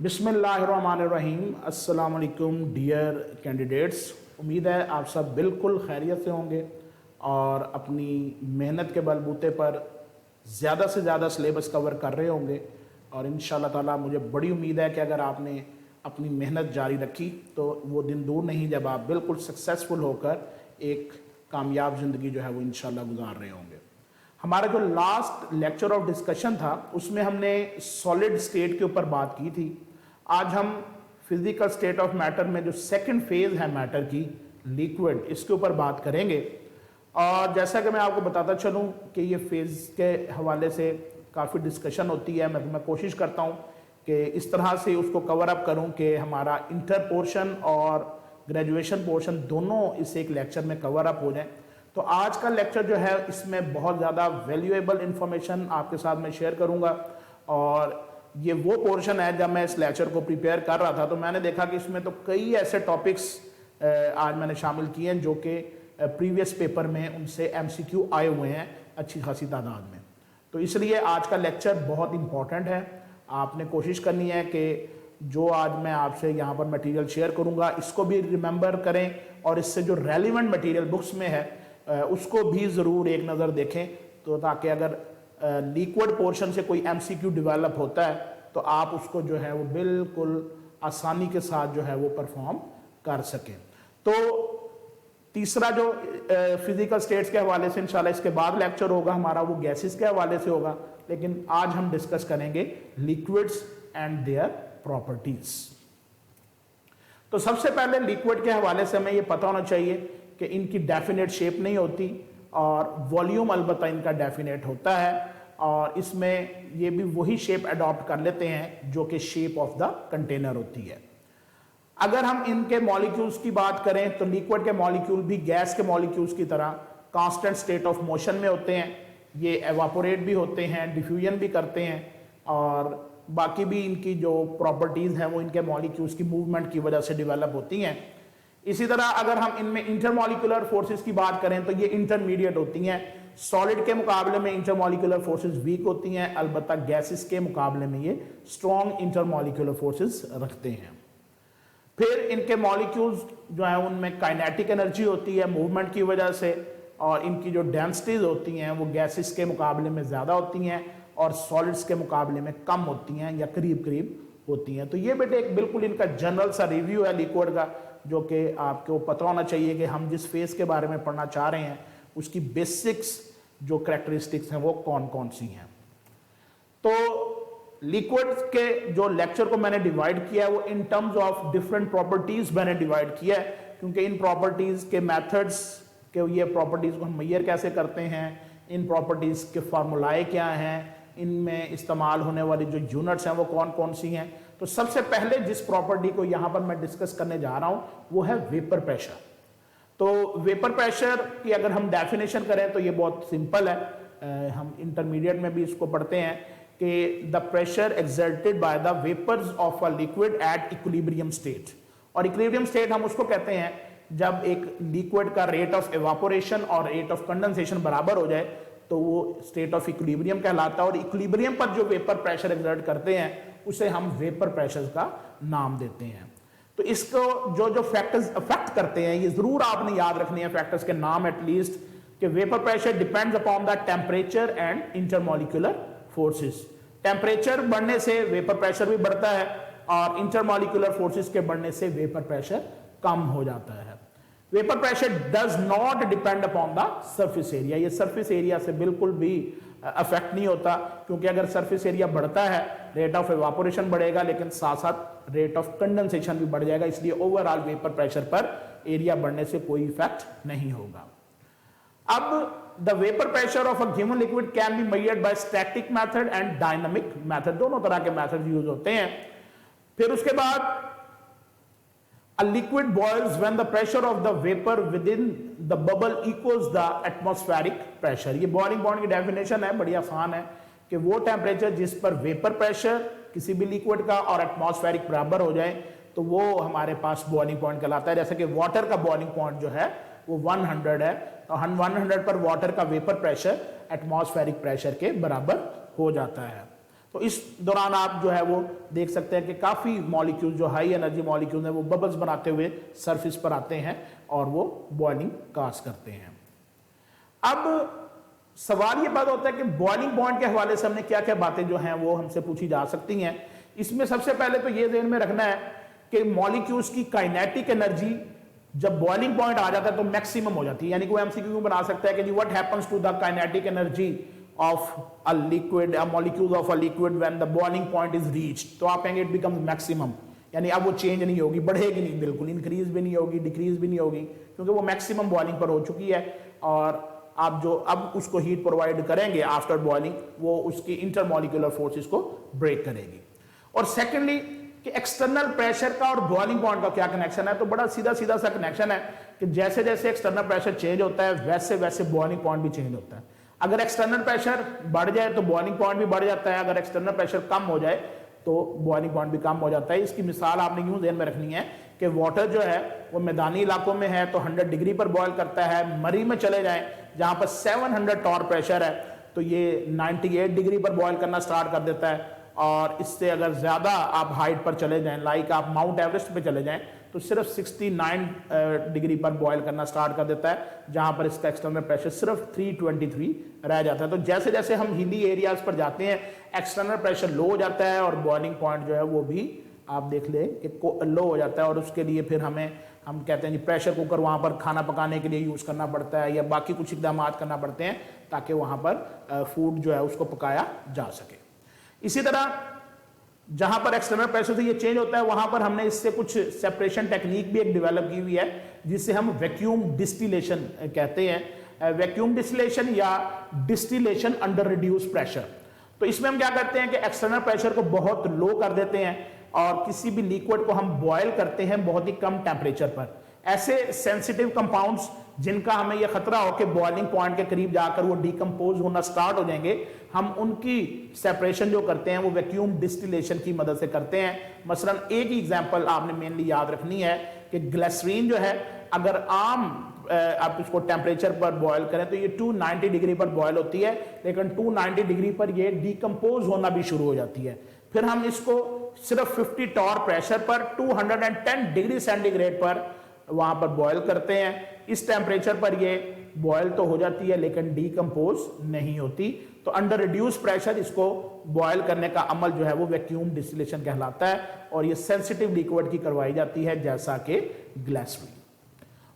बिस्मिल्लाहिर्रहमानिर्रहीम। अस्सलाम वालेकुम डियर कैंडिडेट्स। उम्मीद है आप सब बिल्कुल खैरियत से होंगे और अपनी मेहनत के बलबूते पर ज़्यादा से ज़्यादा सिलेबस कवर कर रहे होंगे। और इंशाल्लाह ताला मुझे बड़ी उम्मीद है कि अगर आपने अपनी मेहनत जारी रखी तो वो दिन दूर नहीं जब आप बिल्कुल सक्सेसफुल होकर एक कामयाब ज़िंदगी जो है वो इंशाल्लाह गुजार रहे होंगे। हमारा जो लास्ट लेक्चर ऑफ डिस्कशन था उसमें हमने सॉलिड स्टेट के ऊपर बात की थी। आज हम फिजिकल स्टेट ऑफ मैटर में जो सेकंड फेज है मैटर की, लिक्विड, इसके ऊपर बात करेंगे। और जैसा कि मैं आपको बताता चलूं कि ये फेज के हवाले से काफ़ी डिस्कशन होती है, मैं कोशिश करता हूं कि इस तरह से उसको कवर अप करूं कि हमारा इंटर पोर्शन और ग्रेजुएशन पोर्शन दोनों इस एक लेक्चर में कवर अप हो जाएं। तो आज का लेक्चर जो है इसमें बहुत ज़्यादा वैल्यूएबल इंफॉर्मेशन आपके साथ मैं शेयर करूंगा। और ये वो पोर्शन है, जब मैं इस लेक्चर को प्रिपेयर कर रहा था तो मैंने देखा कि इसमें तो कई ऐसे टॉपिक्स आज मैंने शामिल किए हैं जो कि प्रीवियस पेपर में उनसे एमसीक्यू आए हुए हैं अच्छी खासी तादाद में। तो इसलिए आज का लेक्चर बहुत इंपॉर्टेंट है। आपने कोशिश करनी है कि जो आज मैं आपसे यहाँ पर मटेरियल शेयर करूँगा इसको भी रिमेंबर करें और इससे जो रेलिवेंट मटेरियल बुक्स में है उसको भी ज़रूर एक नज़र देखें, तो ताकि अगर लिक्विड पोर्शन से कोई एमसीक्यू डेवलप होता है तो आप उसको जो है वो बिल्कुल आसानी के साथ जो है वो परफॉर्म कर सकें। तो तीसरा जो फिजिकल स्टेट्स के हवाले से इंशाल्लाह इसके बाद लेक्चर होगा हमारा, वो गैसेस के हवाले से होगा, लेकिन आज हम डिस्कस करेंगे लिक्विड्स एंड देयर प्रॉपर्टीज। तो सबसे पहले लिक्विड के हवाले से हमें ये पता होना चाहिए कि इनकी डेफिनेट शेप नहीं होती और वॉल्यूम अलबत्ता इनका डेफिनेट होता है, और इसमें ये भी वही शेप अडॉप्ट कर लेते हैं जो कि शेप ऑफ द कंटेनर होती है। अगर हम इनके मॉलिक्यूल्स की बात करें तो लिक्विड के मॉलिक्यूल भी गैस के मॉलिक्यूल्स की तरह कांस्टेंट स्टेट ऑफ मोशन में होते हैं। ये एवापोरेट भी होते हैं, डिफ्यूजन भी करते हैं, और बाकी भी इनकी जो प्रॉपर्टीज़ हैं वो इनके मॉलिक्यूल्स की मूवमेंट की वजह से डेवलप होती हैं। इसी तरह अगर हम इनमें इंटरमॉलिक्यूलर फोर्सेस की बात करें तो ये इंटरमीडिएट होती हैं। सॉलिड के मुकाबले में इंटरमॉलिक्यूलर फोर्सेस वीक होती हैं, अलबत्ता गैसेस के मुकाबले में ये स्ट्रॉन्ग इंटरमॉलिक्यूलर फोर्सेस रखते हैं। फिर इनके मॉलिक्यूल्स जो है उनमें काइनेटिक एनर्जी होती है मूवमेंट की वजह से, और इनकी जो डेंसिटीज होती हैं वो गैसेस के मुकाबले में ज़्यादा होती हैं और सॉलिड्स के मुकाबले में कम होती हैं या करीब करीब होती हैं। तो ये बेटे एक बिल्कुल इनका जनरल सा रिव्यू है लिक्विड का, जो कि आपको पता होना चाहिए कि हम जिस फेज के बारे में पढ़ना चाह रहे हैं उसकी बेसिक्स जो करैक्टरिस्टिक्स हैं वो कौन कौन सी हैं। तो लिक्विड के जो लेक्चर को मैंने डिवाइड किया है वो in terms of different properties मैंने डिवाइड किया है, क्योंकि इन प्रॉपर्टीज के मेथड्स के, ये प्रॉपर्टीज को हम मेजर कैसे करते हैं, इन प्रॉपर्टीज के फार्मूलाए क्या हैं, इनमें इस्तेमाल होने वाली जो यूनिट्स हैं वो कौन कौन सी हैं। तो सबसे पहले जिस प्रॉपर्टी को यहाँ पर मैं डिस्कस करने जा रहा हूँ वो है वेपर प्रेशर। तो वेपर प्रेशर की अगर हम डेफिनेशन करें तो ये बहुत सिंपल है, हम इंटरमीडिएट में भी इसको पढ़ते हैं कि the pressure exerted by the vapours of a liquid at equilibrium state. और इक्विलिब्रियम स्टेट हम उसको कहते हैं जब एक लिक्विड का रेट ऑफ एवापोरेशन और रेट ऑफ कंडेंसेशन बराबर हो जाए तो वो स्टेट ऑफ इक्विलिब्रियम कहलाता है। और इक्विलिब्रियम पर जो वेपर प्रेशर एक्सर्ट करते हैं उसे हम वेपर प्रेशर का नाम देते हैं। तो इसको जो जो फैक्टर्स अफेक्ट करते हैं ये जरूर आपने याद रखने हैं, फैक्टर्स के नाम एटलीस्ट, कि vapour pressure depends upon the temperature and intermolecular forces. Temperature बढ़ने से वेपर प्रेशर भी बढ़ता है और इंटरमॉलिक्यूलर फोर्सेस के बढ़ने से वेपर प्रेशर कम हो जाता है। Vapour pressure does not depend upon the surface area. ये सरफेस एरिया से बिल्कुल भी अफेक्ट नहीं होता, क्योंकि अगर सरफेस एरिया बढ़ता है रेट ऑफ एवापोरेशन बढ़ेगा, लेकिन साथ साथ रेट ऑफ कंडेंसेशन भी बढ़ जाएगा, इसलिए ओवरऑल वेपर प्रेशर पर एरिया बढ़ने से कोई इफेक्ट नहीं होगा। अब the vapour pressure of a given liquid can be measured by static method and dynamic method, दोनों तरह के मेथड यूज होते हैं। फिर उसके बाद a liquid boils when the pressure of the vapor within the bubble equals the atmospheric pressure। ये boiling point की डेफिनेशन है, बड़ी आसान है कि वो टेम्परेचर जिस पर वेपर प्रेशर किसी भी लिक्विड का और एटमॉस्फेरिक बराबर हो जाए तो वो हमारे पास बॉइलिंग पॉइंट कहलाता है। जैसे कि वाटर का बॉइलिंग पॉइंट जो है वो 100 है, तो 100 पर वाटर का वेपर प्रेशर एटमॉस्फेरिक प्रेशर के बराबर हो जाता है। तो इस दौरान आप जो है वो देख सकते हैं कि काफ़ी मॉलिक्यूल जो हाई एनर्जी मॉलिक्यूल हैं वो बबल्स बनाते हुए सरफेस पर आते हैं और वो बॉइलिंग काज करते हैं। अब सवाल ये बात होता है कि बॉइलिंग पॉइंट के हवाले से हमने क्या क्या बातें जो हैं वो हमसे पूछी जा सकती हैं। इसमें सबसे पहले तो ये ध्यान में रखना है कि मॉलिक्यूल्स की काइनेटिक एनर्जी जब बॉइलिंग पॉइंट आ जाता है तो मैक्सिमम हो जाती है। यानी कोई एमसीक्यू बना सकता है कि जी what happens to the kinetic energy of a liquid, a molecule of a liquid when the boiling point is reached, तो आप कहेंगे इट बिकम्स मैक्सिमम, यानी अब वो चेंज नहीं होगी, बढ़ेगी नहीं, बिल्कुल इंक्रीज भी नहीं होगी, डिक्रीज भी नहीं होगी, क्योंकि वो मैक्सिमम बॉइलिंग पर हो चुकी है और आप जो अब उसको हीट प्रोवाइड करेंगे आफ्टर बॉइलिंग वो उसकी इंटरमॉलिक्यूलर फोर्सेस को ब्रेक करेगी। और सेकेंडली कि एक्सटर्नल प्रेशर का और बॉइलिंग पॉइंट का क्या कनेक्शन है, तो बड़ा सीधा सीधा सा कनेक्शन है कि जैसे जैसे एक्सटर्नल प्रेशर चेंज होता है वैसे वैसे बॉइलिंग पॉइंट भी चेंज होता है। अगर एक्सटर्नल प्रेशर बढ़ जाए तो बॉइलिंग पॉइंट भी बढ़ जाता है, अगर एक्सटर्नल प्रेशर कम हो जाए तो बॉइलिंग पॉइंट भी कम हो जाता है। इसकी मिसाल आपने यूं ध्यान में रखनी है कि वाटर जो है वो मैदानी इलाकों में है तो 100 डिग्री पर बॉयल करता है। मरी में चले जाएं जहां पर 700 टॉर प्रेशर है तो ये 98 डिग्री पर बॉयल करना स्टार्ट कर देता है। और इससे अगर ज्यादा आप हाइट पर चले जाएं, लाइक आप माउंट एवरेस्ट पे चले जाएं, तो सिर्फ 69 डिग्री पर बॉयल करना स्टार्ट कर देता है, जहां पर इसका एक्सटर्नल प्रेशर सिर्फ 323 रह जाता है। तो जैसे जैसे हम हिली एरियाज पर जाते हैं एक्सटर्नल प्रेशर लो हो जाता है और बॉइलिंग पॉइंट जो है वो भी आप देख लें कि लो हो जाता है। और उसके लिए फिर हम कहते हैं जी प्रेशर कुकर वहां पर खाना पकाने के लिए यूज करना पड़ता है या बाकी कुछ इकदाम करना पड़ते हैं ताकि वहां पर फूड जो है उसको पकाया जा सके। इसी तरह जहां पर एक्सटर्नल प्रेशर से ये चेंज होता है वहां पर हमने इससे कुछ सेपरेशन टेक्निक भी एक डेवलप की हुई है जिसे हम वैक्यूम डिस्टिलेशन कहते हैं। वैक्यूम डिस्टिलेशन या डिस्टिलेशन अंडर रिड्यूस प्रेशर। तो इसमें हम क्या करते हैं कि एक्सटर्नल प्रेशर को बहुत लो कर देते हैं और किसी भी लिक्विड को हम बॉयल करते हैं बहुत ही कम टेम्परेचर पर। ऐसे सेंसिटिव कंपाउंड्स जिनका हमें यह खतरा हो कि बॉइलिंग पॉइंट के करीब जाकर वो डिकम्पोज होना स्टार्ट हो जाएंगे, हम उनकी सेपरेशन जो करते हैं वो वैक्यूम डिस्टिलेशन की मदद से करते हैं। मसलन एक ही एग्जांपल आपने मेनली याद रखनी है कि ग्लिसरीन जो है अगर आम आप इसको टेम्परेचर पर बॉयल करें तो ये 290 डिग्री पर बॉयल होती है, लेकिन 290 डिग्री पर ये डिकम्पोज होना भी शुरू हो जाती है। फिर हम इसको सिर्फ 50 टॉर प्रेशर पर 210 डिग्री सेंटीग्रेड पर वहां पर बॉयल करते हैं। इस टेम्परेचर पर ये बॉयल तो हो जाती है लेकिन डिकम्पोज नहीं होती। तो अंडर रिड्यूस प्रेशर इसको बॉयल करने का अमल जो है वो वैक्यूम डिस्टिलेशन कहलाता है और ये सेंसिटिव लिक्विड की करवाई जाती है जैसा कि ग्लिसरीन।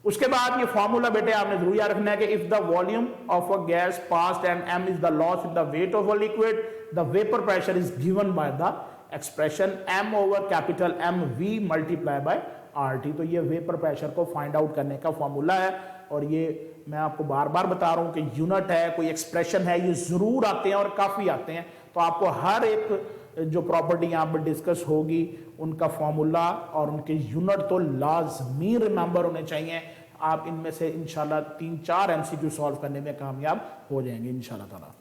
उसके बाद ये फॉर्मूला बेटे आपने जरूर याद रखना है कि if the volume of a gas passed and m is the loss in the weight of a liquid, the vapour pressure is given by the expression m over capital M V multiply by RT। तो ये vapour pressure को find out करने का formula है और ये मैं आपको बार बार बता रहा हूं कि यूनिट है, कोई एक्सप्रेशन है, ये जरूर आते हैं और काफी आते हैं। तो आपको हर एक जो प्रॉपर्टी यहां पर डिस्कस होगी उनका फॉर्मूला और उनके यूनिट तो लाजमी रिमेंबर होने चाहिए। आप इनमें से इंशाल्लाह 3-4 MCQ सॉल्व करने में कामयाब हो जाएंगे इंशाल्लाह ताला।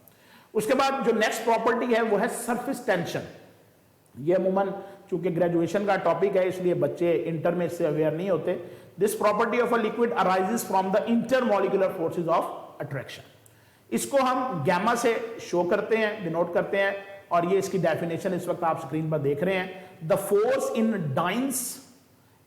उसके बाद जो नेक्स्ट प्रॉपर्टी है वो है सरफेस टेंशन। ये अमूमन चूंकि ग्रेजुएशन का टॉपिक है इसलिए बच्चे इंटर में इससे अवेयर नहीं होते। This property of a liquid arises from the intermolecular forces of attraction. इसको हम गैमा से शो करते हैं, डिनोट करते हैं और ये इसकी डेफिनेशन इस वक्त आप स्क्रीन पर देख रहे हैं। The force in dice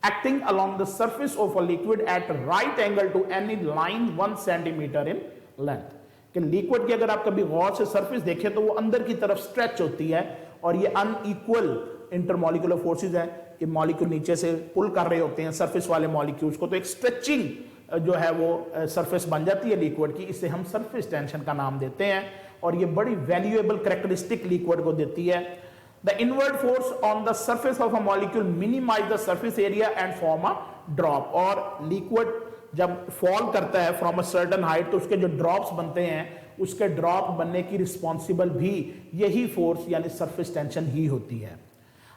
acting along the surface of a liquid at right angle to any line 1 centimeter in length। कि लिक्विड की अगर आप कभी गौर से सरफेस देखें तो वो अंदर की तरफ स्ट्रेच होती है और ये अनइक्वल इंटरमॉलिक्यूलर फोर्सेस हैं कि मॉलिक्यूल नीचे से पुल कर रहे होते हैं सरफेस वाले मॉलिक्यूल्स को, तो एक स्ट्रेचिंग जो है वो सरफेस बन जाती है लिक्विड की। इसे हम सरफेस टेंशन का नाम देते हैं और ये बड़ी वैल्यूएबल कैरेक्टरिस्टिक लिक्विड को देती है। The inward force on the surface of a molecule minimize the surface area and form a drop। और liquid जब fall करता है from a certain height तो उसके जो drops बनते हैं उसके drop बनने की responsible भी यही force यानी surface tension ही होती है।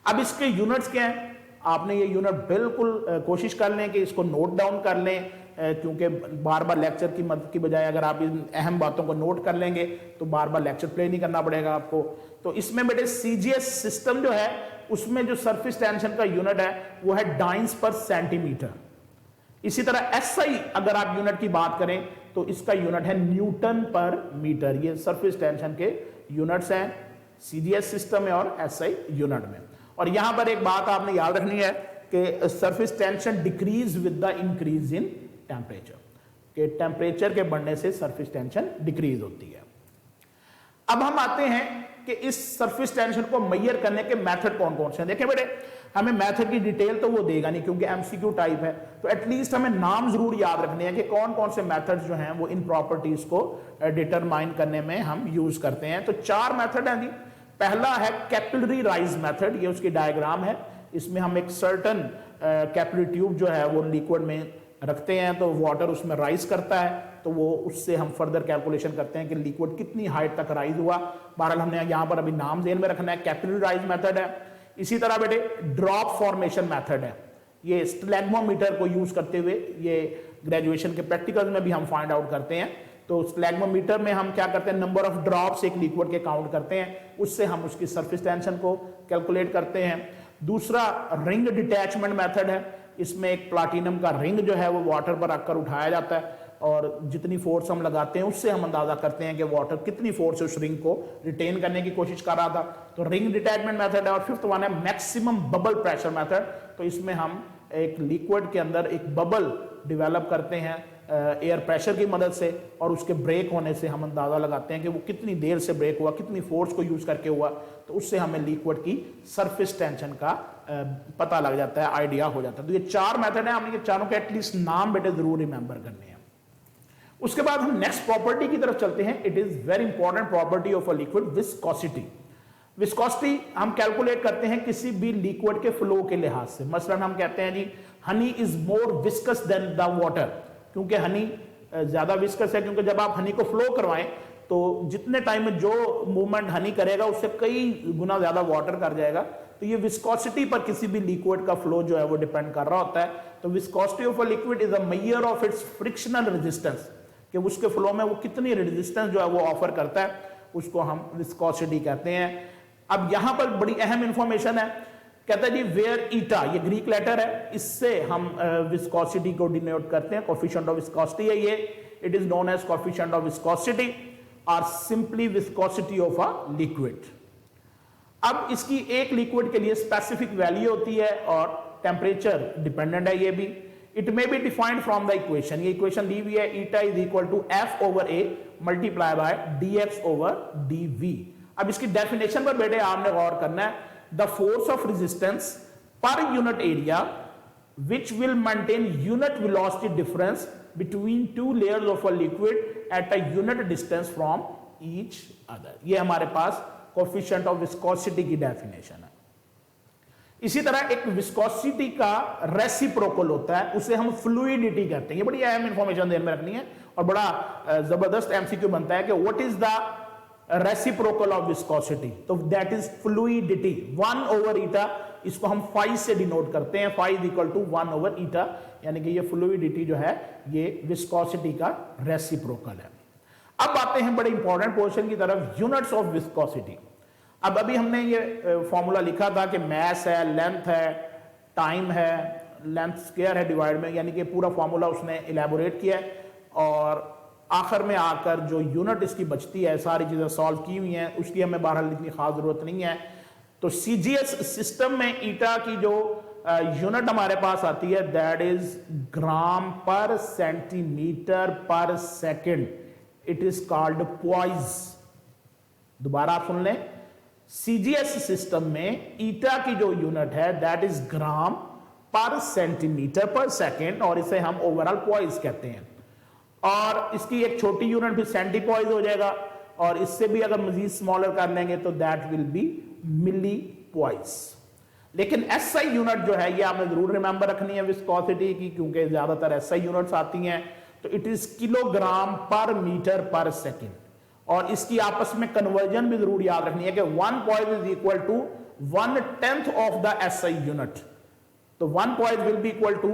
अब इसके units क्या हैं? आपने ये यूनिट बिल्कुल कोशिश कर लें कि इसको नोट डाउन कर लें, क्योंकि बार बार लेक्चर की मदद की बजाय अगर आप इन अहम बातों को नोट कर लेंगे तो बार बार लेक्चर प्ले नहीं करना पड़ेगा आपको। तो इसमें बेटे CGS सिस्टम जो है उसमें जो सरफेस टेंशन का यूनिट है वो है डाइंस पर सेंटीमीटर। इसी तरह SI अगर आप यूनिट की बात करें तो इसका यूनिट है न्यूटन पर मीटर। ये सरफेस टेंशन के यूनिट्स हैं। CGS सिस्टम में और SI यूनिट में। और यहां पर एक बात आपने याद रखनी है कि surface tension decrease with the increase in temperature, कि टेम्परेचर के बढ़ने से सरफेस टेंशन डिक्रीज होती है। अब हम आते हैं कि इस सरफेस टेंशन को मेजर करने के मेथड कौन कौन से हैं। देखिए बेटे, हमें मेथड की डिटेल तो वो देगा नहीं क्योंकि एमसीक्यू टाइप है, तो एटलीस्ट हमें नाम जरूर याद रखने हैं कि कौन कौन से मेथड्स जो हैं वो इन प्रॉपर्टीज को डिटरमाइन करने में हम यूज करते हैं। तो 4 मेथड हैं जी। पहला है कैपिलरी राइज मेथड, ये उसकी डायग्राम है। इसमें हम एक सर्टन कैपिलरी ट्यूब जो है वो लिक्विड में रखते हैं, तो वाटर उसमें राइज करता है, तो वो उससे हम फर्दर कैलकुलेशन करते हैं कि लिक्विड कितनी हाइट तक राइज हुआ। बहरहाल हमने यहाँ पर अभी नाम ध्यान में रखना है, कैपिलरी राइज मेथड है। इसी तरह बेटे ड्रॉप फॉर्मेशन मेथड है, ये स्लैग्मोमीटर को यूज करते हुए ये ग्रेजुएशन के प्रैक्टिकल में भी हम फाइंड आउट करते हैं। तो स्लैग्मोमीटर में हम क्या करते हैं, नंबर ऑफ ड्रॉप्स एक लिक्विड के काउंट करते हैं, उससे हम उसकी सरफेस टेंशन को कैलकुलेट करते हैं। दूसरा रिंग डिटैचमेंट मेथड है, इसमें एक प्लाटिनम का रिंग जो है वो वाटर पर आकर उठाया जाता है और जितनी फोर्स हम लगाते हैं उससे हम अंदाजा करते हैं कि वाटर कितनी फोर्स उस रिंग को रिटेन करने की कोशिश कर रहा था, तो रिंग डिटैचमेंट मेथड है। और फिफ्थ वन है मैक्सिमम बबल प्रेशर मेथड, तो इसमें हम एक लिक्विड के अंदर एक बबल डेवलप करते हैं एयर प्रेशर की मदद से, और उसके ब्रेक होने से हम अंदाजा लगाते हैं कि वो कितनी देर से ब्रेक हुआ, कितनी फोर्स को यूज करके हुआ, तो उससे हमें लिक्विड की सरफेस टेंशन का पता लग जाता है, आइडिया हो जाता है। तो ये 4 मेथड है, हमने ये चारों के एटलीस्ट नाम बेटे जरूर रिमेंबर करने हैं। उसके बाद हम नेक्स्ट प्रॉपर्टी की तरफ चलते हैं। It is very important property of a liquid, viscosity. Viscosity हम कैलकुलेट करते हैं किसी भी लिक्विड के फ्लो के लिहाज से। मसलन हम कहते हैं जी honey is more viscous than the water, क्योंकि हनी ज्यादा विस्कस है, क्योंकि जब आप हनी को फ्लो करवाएं तो जितने टाइम में जो मूवमेंट हनी करेगा उससे कई गुना ज्यादा वाटर कर जाएगा। तो ये विस्कोसिटी पर किसी भी लिक्विड का फ्लो जो है वो डिपेंड कर रहा होता है। तो viscosity of a liquid is a measure of its frictional resistance, कि उसके फ्लो में वो कितनी रेजिस्टेंस जो है वो ऑफर करता है, उसको हम विस्कोसिटी कहते हैं। अब यहां पर बड़ी अहम इंफॉर्मेशन है, कहता है जी वेयर ईटा, ये ग्रीक लेटर है, इससे हम विस्कोसिटी को डिनोट करते हैं, कोएफिशिएंट ऑफ विस्कोसिटी है ये। It is known as coefficient of viscosity और simply viscosity of a liquid. अब इसकी एक लिक्विड के लिए स्पेसिफिक वैल्यू होती है और टेम्परेचर डिपेंडेंट है ये भी। It may be defined from the equation, ये इक्वेशन दी हुई है, eta is equal to F over A multiply by d x over d v. अब इसकी डेफिनेशन पर बेटे आपने गौर करना है, the force of resistance per unit area which will maintain unit velocity difference between two layers of a liquid at a unit distance from each other. ये हमारे पास कोएफिशिएंट ऑफ विस्कोसिटी की डेफिनेशन है। इसी तरह एक विस्कोसिटी का reciprocal होता है, उसे हम फ्लूइडिटी कहते हैं। ये बड़ी अहम इंफॉर्मेशन ध्यान में रखनी है और बड़ा जबरदस्त एमसीक्यू बनता है कि what is the reciprocal of viscosity, तो that is fluidity. 1 over eta, इसको हम फाई से डिनोट करते हैं, phi is equal to 1 over eta, यानी कि ये फ्लूइडिटी जो है ये विस्कोसिटी का रेसिप्रोकल है। अब आते हैं बड़े इंपॉर्टेंट पोर्शन की तरफ, यूनिट्स ऑफ विस्कोसिटी। अब अभी हमने ये फॉर्मूला लिखा था कि मैस है, लेंथ है, टाइम है, लेंथ स्क्वायर है डिवाइड में, यानी कि पूरा फॉर्मूला उसने इलेबोरेट किया है और आखिर में आकर जो यूनिट इसकी बचती है, सारी चीजें सॉल्व की हुई हैं, उसकी हमें बहरहाल इतनी खास जरूरत नहीं है। तो सीजीएस सिस्टम में ईटा की जो यूनिट हमारे पास आती है that is gram per centimetre per second, it is called poise. दोबारा आप सुन लें, सीजीएस सिस्टम में ईटा की जो यूनिट है that is gram per centimetre per second, और इसे हम ओवरऑल पॉइज कहते हैं। और इसकी एक छोटी यूनिट भी सेंटीपॉइज हो जाएगा, और इससे भी अगर मजीद स्मॉलर कर लेंगे तो that will be milli poise. लेकिन एसआई यूनिट जो है ये आपने जरूर रिमेंबर रखनी है विस्कोसिटी की, क्योंकि ज्यादातर एसआई यूनिट्स आती हैं। तो इट इज किलोग्राम पर मीटर पर सेकेंड, और इसकी आपस में कन्वर्जन भी जरूर याद रखनी है कि 1 poise is equal to 1/10 of the SI unit. तो 1 poise will be equal to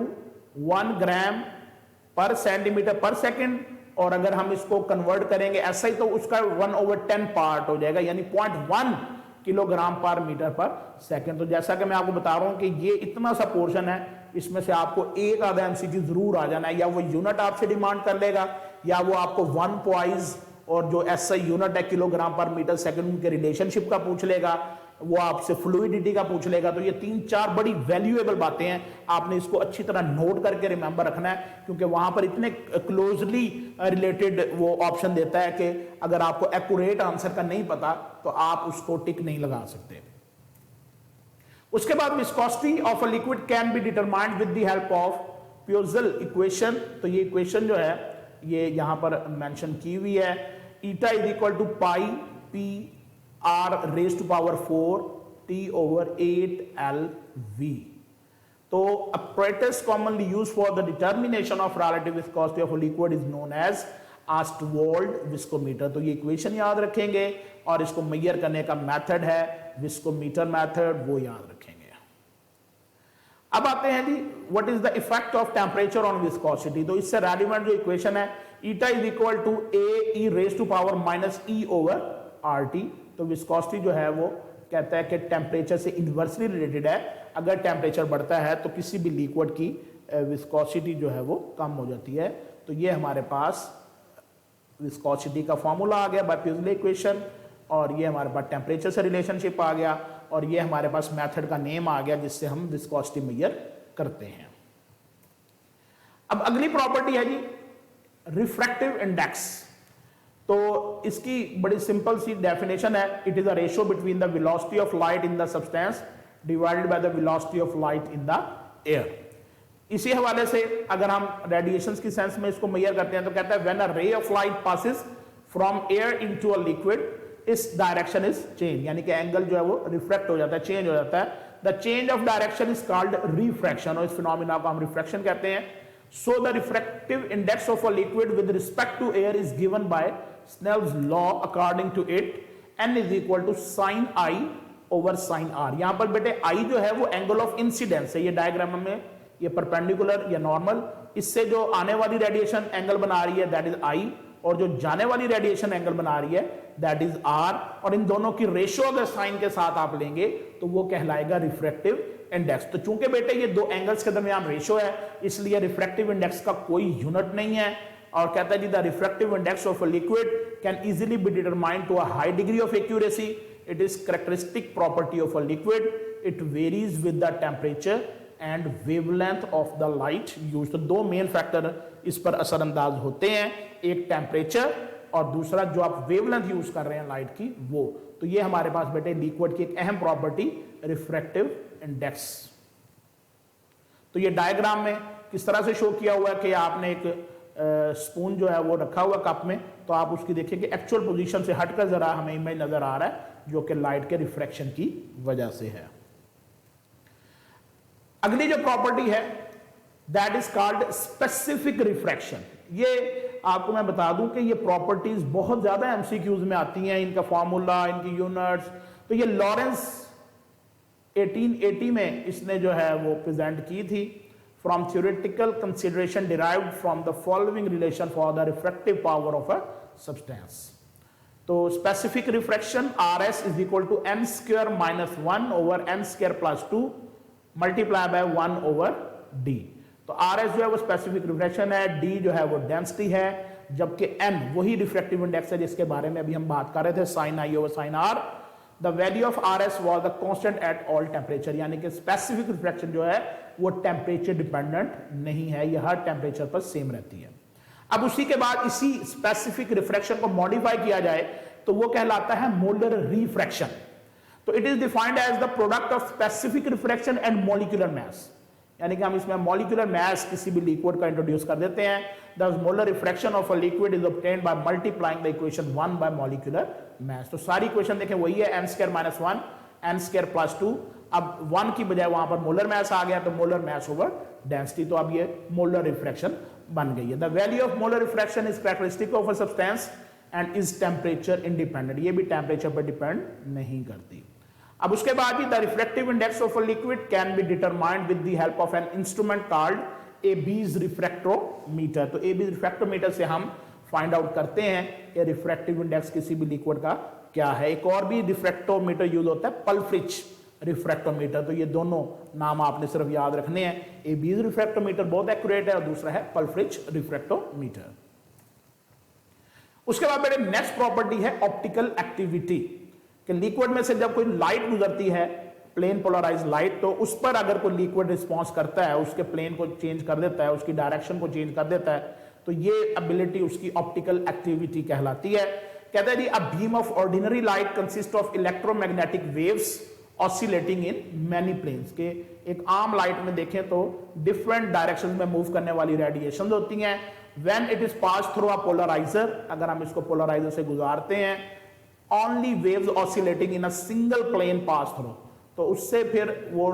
1 gram per centimetre per second, और अगर हम इसको कन्वर्ट करेंगे एसआई तो उसका 1/10 पार्ट हो जाएगा, यानी 0.1 किलोग्राम पर मीटर पर सेकेंड। तो जैसा कि मैं आपको बता रहा हूं कि ये इतना सा पोर्शन है, इसमें से आपको एक आधा एमसीक्यू जरूर आ जाना है, या वो यूनिट आपसे डिमांड कर लेगा या वो आपको 1 पॉइज और जो SI यूनिट है किलोग्राम पर मीटर सेकंड के रिलेशनशिप का पूछ लेगा, वो आपसे फ्लूइडिटी का पूछ लेगा। तो ये 3-4 बड़ी वैल्यूएबल बातें हैं, आपने इसको अच्छी तरह नोट करके रिमेंबर रखना है, क्योंकि वहां पर इतने क्लोजली रिलेटेड वो ऑप्शन देता है कि अगर आपको एक्यूरेट आंसर का नहीं पता तो आप उसको टिक नहीं लगा सकते। उसके बाद viscosity of a liquid can be determined with the help of Poiseuille's equation. तो ये इक्वेशन जो है ये यहां पर मेंशन की हुई है, eta is equal to pi P R raise to power 4 T over 8 LV। तो apparatus commonly used for the determination of relative viscosity of a liquid is known as Ostwald viscometer। तो ये equation याद रखेंगे और इसको major करने का method है विस्कोमीटर मेथड, वो याद रखेंगे। अब आते हैं जी what is the effect of temperature on viscosity. तो इससे रेलिवेंट जो इक्वेशन है, eta is equal to A e raise to power minus E over R T. तो विस्कोसिटी जो है वो कहता है कि टेम्परेचर से इन्वर्सली रिलेटेड है। अगर टेम्परेचर बढ़ता है तो किसी भी लिक्विड की विस्कोसिटी जो है वो कम हो जाती है। तो ये हमारे पास विस्कोसिटी का फॉर्मूला आ गया बाय प्यूजले इक्वेशन, और ये हमारे पास टेम्परेचर से रिलेशनशिप आ गया, और ये हमारे पास मेथड का नेम आ गया जिससे हम विस्कोसिटी मेजर करते हैं। अब अगली प्रॉपर्टी है जी रिफ्रैक्टिव इंडेक्स। तो इसकी बड़ी सिंपल सी डेफिनेशन है, it is a ratio between the velocity of light in the substance divided by the velocity of light in the air. इसी हवाले से अगर हम रेडिएशन की सेंस में इसको मेजर करते हैं तो कहता है when a ray of light passes from air into a liquid इस डायरेक्शन इज चेंज, यानी कि एंगल जो है वो रिफ्रैक्ट हो जाता है, चेंज हो जाता है। The change of direction is called refraction, और इस फिनोमिना को हम रिफ्रैक्शन कहते हैं। So the refractive index of a liquid with respect to air is given by Snell's law. According to it n is equal to sine I over sine R. यहां पर बेटे आई जो है वो एंगल ऑफ इंसिडेंस है, ये diagram में ये परपेंडिकुलर या नॉर्मल, इससे जो आने वाली रेडिएशन एंगल बना रही है दैट इज आई, और जो जाने वाली रेडिएशन एंगल बना रही है दैट इज आर, और इन दोनों की रेशियो अगर साइन के साथ आप लेंगे तो वो कहलाएगा रिफ्रैक्टिव इंडेक्स। तो चूंकि बेटे ये दो एंगल्स के दरमियान रेशियो है, इसलिए रिफ्रैक्टिव इंडेक्स का कोई यूनिट नहीं है, और कहता है जी the refractive index of a liquid can easily be determined to a high degree of accuracy. It is characteristic property of a liquid, it varies with the temperature and wavelength of the light use. तो दो main factor इस पर असरअंदाज होते हैं, एक temperature और दूसरा जो आप वेवलेंथ यूज कर रहे हैं लाइट की वो। तो ये हमारे पास बेटे लिक्विड की एक अहम प्रॉपर्टी रिफ्रैक्टिव इंडेक्स। तो ये डायग्राम में किस तरह से शो किया हुआ है कि आपने एक स्पून जो है वो रखा हुआ कप में, तो आप उसकी देखिए कि एक्चुअल पोजीशन से हटकर जरा हमें इमेज नजर आ रहा है जो कि लाइट के रिफ्रैक्शन की वजह से है। अगली जो प्रॉपर्टी है that is called specific refraction. ये आपको मैं बता दूं कि ये प्रॉपर्टीज बहुत ज्यादा एमसीक्यूज में आती हैं, इनका फॉर्मूला, इनकी यूनिट्स। तो ये लॉरेंस 1880 में इसने जो है वो प्रेजेंट की थी। From theoretical consideration derived from the following relation for the refractive power of a substance. तो specific refraction RS is equal to n square minus 1 over n square plus 2 multiply by 1 over d। तो RS जो है वो specific refraction है, D जो है वो density है, जबकि n वही रिफ्रैक्टिव इंडेक्स है जिसके बारे में अभी हम बात कर रहे थे, sine I over sine R। The value of RS was the constant at all temperature, यानी कि स्पेसिफिक रिफ्रैक्शन जो है वो टेम्परेचर डिपेंडेंट नहीं है, ये हर टेम्परेचर पर सेम रहती है। अब उसी के बाद इसी स्पेसिफिक रिफ्रैक्शन को मॉडिफाई किया जाए तो वो कहलाता है मोलर रिफ्रैक्शन। तो it is defined as the product of specific refraction and molecular mass, यानी कि हम इसमें मॉलिक्यूलर मास किसी भी लिक्विड का इंट्रोड्यूस कर देते हैं। The molar refraction of a liquid is obtained by multiplying the equation 1 bye molecular mass. तो सारी इक्वेशन देखें वही है, n square minus 1 n square plus 2। अब 1 की बजाय वहां पर मोलर मास आ गया तो मोलर मास ओवर डेंसिटी, तो अब ये मोलर रिफ्रैक्शन बन गई है। The value of molar refraction is characteristic of a substance and is temperature independent, ये भी टेम्परेचर पर डिपेंड नहीं करती। अब उसके बाद ही the refractive index of a liquid can be determined with the help of an instrument called Abbe's refractometer. तो एबीज रिफ्रैक्टोमीटर से हम फाइंड आउट करते हैं कि रिफ्रैक्टिव इंडेक्स किसी भी लिक्विड का क्या है। एक और भी रिफ्रैक्टोमीटर यूज होता है, पल्फ्रिच रिफ्रैक्टोमीटर। तो ये दोनों नाम आपने सिर्फ याद रखने हैं, एबीज रिफ्रैक्टोमीटर बहुत एक्यूरेट है और दूसरा है पल्फ्रिच रिफ्रैक्टोमीटर। उसके बाद बेटे नेक्स्ट प्रॉपर्टी है ऑप्टिकल एक्टिविटी, कि लिक्विड में से जब कोई लाइट गुजरती है, प्लेन पोलराइज लाइट, तो उस पर अगर कोई लिक्विड रिस्पॉन्स करता है, उसके प्लेन को चेंज कर देता है, उसकी डायरेक्शन को चेंज कर देता है, तो ये एबिलिटी उसकी ऑप्टिकल एक्टिविटी कहलाती है। कहता है जी a beam of ordinary light consist of electromagnetic waves oscillating in many planes, के एक आम लाइट में देखें तो डिफरेंट डायरेक्शन में मूव करने वाली रेडिएशन होती हैं। When it is pass through a polarizer, अगर हम इसको पोलराइजर से गुजारते हैं, only waves oscillating in a single plane pass through, तो उससे फिर वो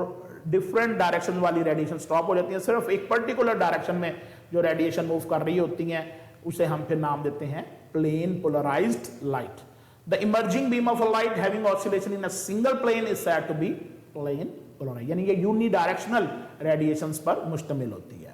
डिफरेंट डायरेक्शन वाली रेडिएशन स्टॉप हो जाती है, सिर्फ एक पर्टिकुलर डायरेक्शन में जो रेडिएशन मूव कर रही होती हैं उसे हम फिर नाम देते हैं plane polarised light. The emerging beam of a light having oscillation in a single plane is said to be plane polarized, यानी ये यूनिडायरेक्शनल रेडिएशंस पर मुश्तमिल होती है।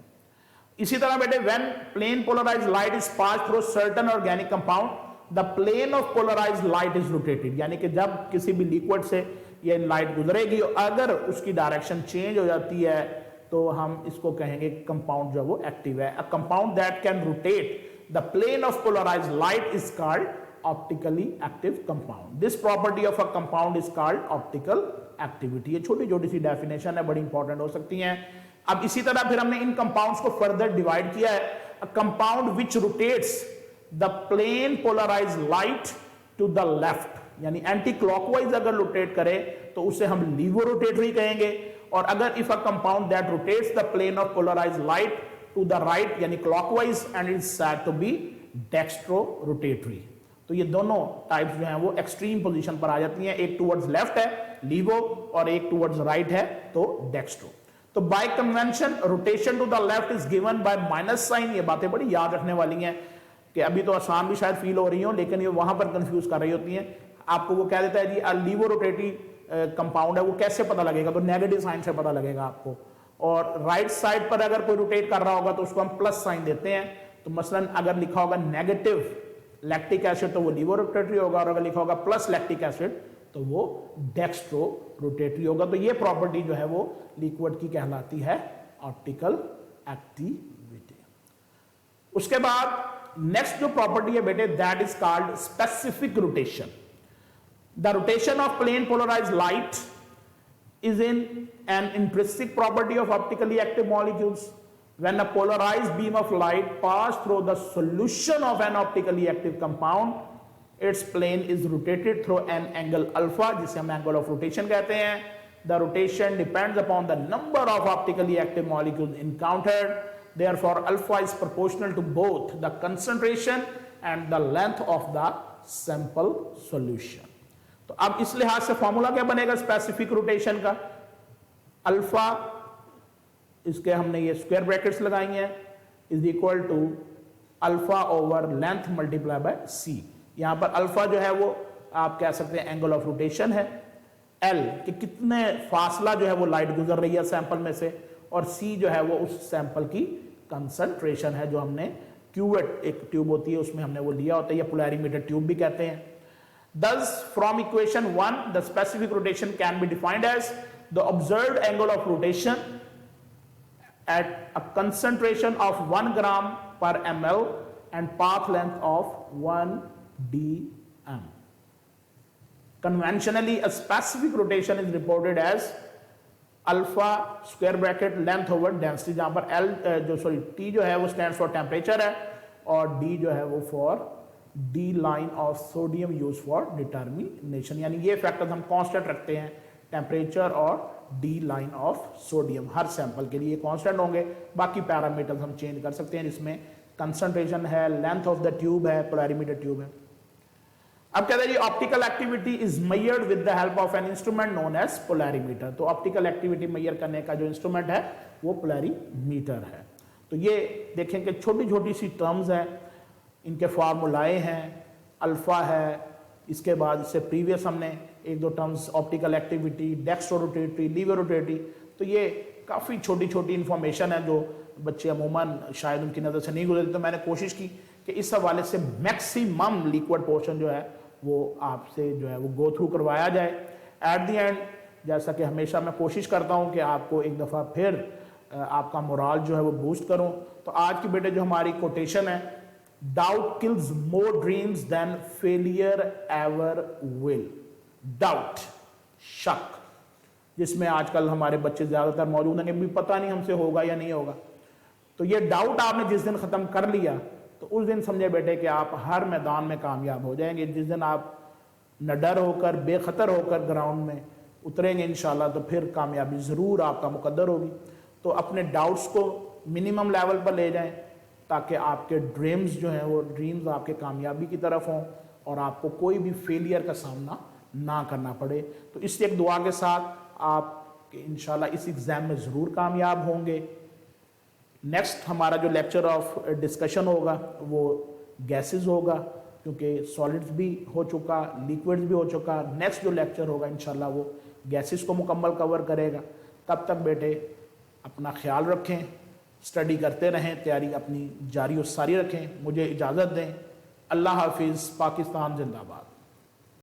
इसी तरह बेटे when plane polarised light is pass through certain organic compound, the plane of polarised light is rotated, यानी कि जब किसी भी लिक्विड से ये लाइट गुजरेगी, अगर उसकी डायरेक्शन चेंज हो जाती है तो हम इसको कहेंगे कंपाउंड जो वो एक्टिव है। A compound that can rotate the plane of polarised light is called optically active compound. This property of a compound is called optical activity. ये छोटी छोटी सी डेफिनेशन है, बड़ी इंपॉर्टेंट हो सकती हैं। अब इसी तरह फिर हमने इन कंपाउंड्स को फर्दर डिवाइड किया है। A compound which rotates the plane polarised light to the left, यानी एंटी क्लॉकवाइज अगर रोटेट करे तो उसे हम लीवो रोटेटरी कहेंगे, और अगर if a compound that rotates the plane of polarised light to the right यानी clockwise and is said to be dextro rotatory. तो ये दोनों टाइप्स जो हैं वो एक्सट्रीम पोजीशन पर आ जाती हैं, एक टुवर्ड्स लेफ्ट है लीवो और एक टुवर्ड्स राइट है तो डेक्स्ट्रो। तो by convention rotation to the left is given by minus sign. ये बातें बड़ी याद रखने वाली हैं कि अभी तो आसान भी शायद फील हो रही हो, लेकिन ये वहां पर कंफ्यूज कर रही होती हैं। आपको वो कह देता है जी लीवो रोटेटरी कंपाउंड है, वो कैसे पता लगेगा, तो नेगेटिव साइन से पता लगेगा आपको। और राइट साइड पर अगर कोई रोटेट कर रहा होगा तो उसको हम प्लस साइन देते हैं। तो मसलन अगर लिखा होगा नेगेटिव लैक्टिक एसिड तो वो लीवो रोटेटरी होगा, और अगर लिखा होगा प्लस लैक्टिक एसिड तो वो डेक्स्ट्रो रोटेटरी होगा। तो ये प्रॉपर्टी जो है वो लिक्विड की कहलाती है ऑप्टिकल एक्टिविटी। उसके बाद नेक्स्ट जो प्रॉपर्टी है बेटे that is called specific rotation. The rotation of plane polarized light is an intrinsic property of optically active molecules. When a polarized beam of light passes through the solution of an optically active compound, its plane is rotated through an angle alpha, जिसे हम angle of rotation कहते हैं. The rotation depends upon the number of optically active molecules encountered. Therefore, alpha is proportional to both the concentration and the length of the sample solution. तो अब इस लिहाज से formula क्या बनेगा स्पेसिफिक रोटेशन का? अल्फा, इसके हमने ये स्क्वायर ब्रैकेट्स लगाई हैं, is equal to alpha over length multiply by C. यहां पर अल्फा जो है वो आप कह सकते हैं एंगल ऑफ रोटेशन है, एल कि कितने फासला जो है वो लाइट गुजर रही है सैंपल में से, और सी जो है वो उस सैंपल की कंसंट्रेशन है जो हमने क्यूवेट एक ट्यूब होती है उसमें हमने वो लिया होता है, या पोलैरिमीटर ट्यूब भी कहते हैं। Thus, from equation 1, the specific rotation can be defined as the observed angle of rotation at a concentration of 1 gram per ml and path length of 1 dm. Conventionally, a specific rotation is reported as alpha square bracket length over density, जहां पर T जो है वो stands for temperature है, और D जो है वो for D line of sodium used for determination, यानी ये फैक्टर्स हम कांस्टेंट रखते हैं, टेम्परेचर और D line of sodium her sample के लिए कांस्टेंट होंगे। बाकी पैरामीटर्स हम चेंज कर सकते हैं, जिसमें कंसंट्रेशन है, लेंथ ऑफ द ट्यूब है, पोलैरिमीटर ट्यूब है। अब कहते हैं जी optical activity is measured with the help of an instrument known as polarimeter. तो ऑप्टिकल एक्टिविटी मेजर करने का जो इंस्ट्रूमेंट है वो पोलैरिमीटर है। तो ये देखें कि छोटी छोटी सी टर्म्स हैं, इनके फार्मूलाए हैं, अल्फा है, इसके बाद इससे प्रीवियस हमने एक दो terms optical activity, dextro rotatory, laevo rotatory, तो ये काफ़ी छोटी छोटी इन्फॉर्मेशन है जो बच्चे अमूमन शायद उनकी नज़र से नहीं गुजरती। तो मैंने कोशिश की कि इस हवाले से मैक्सिमम लिक्विड पोर्शन जो है वो आपसे जो है वो गो थ्रू करवाया जाए। एट दी एंड जैसा कि हमेशा मैं कोशिश करता हूँ कि आपको एक दफ़ा फिर आपका मोराल जो है वो बूस्ट करूँ। तो आज की बेटे जो हमारी कोटेशन है doubt kills more dreams than failure ever will. Doubt, शक, जिसमें आजकल हमारे बच्चे ज्यादातर मौजूद हैं कि भी पता नहीं हमसे होगा या नहीं होगा। तो ये डाउट आपने जिस दिन खत्म कर लिया तो उस दिन समझे बेटे कि आप हर मैदान में कामयाब हो जाएंगे। जिस दिन आप न डर होकर बेखतर होकर ग्राउंड में उतरेंगे इंशाल्लाह, तो फिर कामयाबी ज़रूर आपका मुकद्दर होगी। तो अपने डाउट्स को मिनिमम लेवल पर ले जाएं ताकि आपके ड्रीम्स जो हैं वो ड्रीम्स आपके कामयाबी की तरफ हों और आपको कोई भी फेलियर का सामना ना करना पड़े। तो इस एक दुआ के साथ आप इंशाल्लाह इस एग्ज़ाम में ज़रूर कामयाब होंगे। नेक्स्ट हमारा जो लेक्चर ऑफ डिस्कशन होगा वो गैसेस होगा, क्योंकि सॉलिड्स भी हो चुका, लिक्विड्स भी हो चुका। नेक्स्ट जो लेक्चर होगा इंशाल्लाह वो गैसेस को मुकम्मल कवर करेगा। तब तक बेटे अपना ख्याल रखें, स्टडी करते रहें, तैयारी अपनी जारी और सारी रखें। मुझे इजाज़त दें। अल्लाह हाफिज़। पाकिस्तान जिंदाबाद।